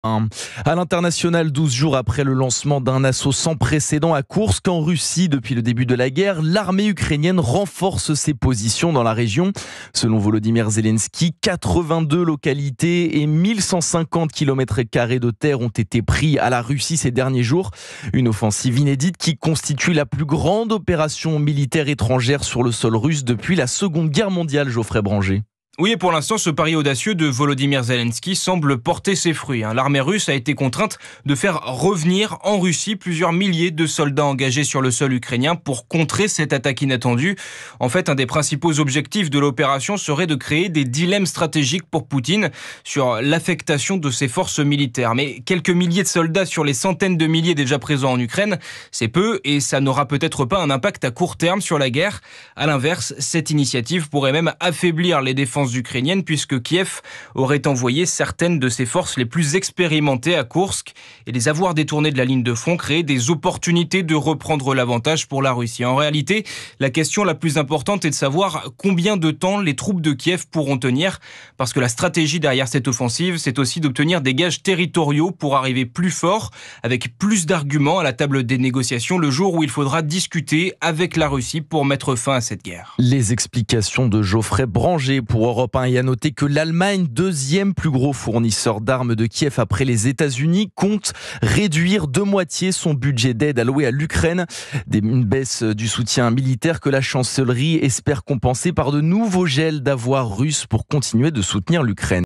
À l'international, 12 jours après le lancement d'un assaut sans précédent à Koursk en Russie depuis le début de la guerre, l'armée ukrainienne renforce ses positions dans la région. Selon Volodymyr Zelensky, 82 localités et 1150 km² de terre ont été pris à la Russie ces derniers jours. Une offensive inédite qui constitue la plus grande opération militaire étrangère sur le sol russe depuis la Seconde Guerre mondiale, Geoffrey Branger. Oui, et pour l'instant, ce pari audacieux de Volodymyr Zelensky semble porter ses fruits. L'armée russe a été contrainte de faire revenir en Russie plusieurs milliers de soldats engagés sur le sol ukrainien pour contrer cette attaque inattendue. En fait, un des principaux objectifs de l'opération serait de créer des dilemmes stratégiques pour Poutine sur l'affectation de ses forces militaires. Mais quelques milliers de soldats sur les centaines de milliers déjà présents en Ukraine, c'est peu et ça n'aura peut-être pas un impact à court terme sur la guerre. À l'inverse, cette initiative pourrait même affaiblir les défenses ukrainienne puisque Kiev aurait envoyé certaines de ses forces les plus expérimentées à Koursk et les avoir détournées de la ligne de front créer des opportunités de reprendre l'avantage pour la Russie. En réalité, la question la plus importante est de savoir combien de temps les troupes de Kiev pourront tenir parce que la stratégie derrière cette offensive, c'est aussi d'obtenir des gages territoriaux pour arriver plus fort avec plus d'arguments à la table des négociations le jour où il faudra discuter avec la Russie pour mettre fin à cette guerre. Les explications de Geoffrey Branger pour Europe 1 et à noter que l'Allemagne, deuxième plus gros fournisseur d'armes de Kiev après les États-Unis, compte réduire de moitié son budget d'aide alloué à l'Ukraine. Une baisse du soutien militaire que la chancellerie espère compenser par de nouveaux gels d'avoirs russes pour continuer de soutenir l'Ukraine.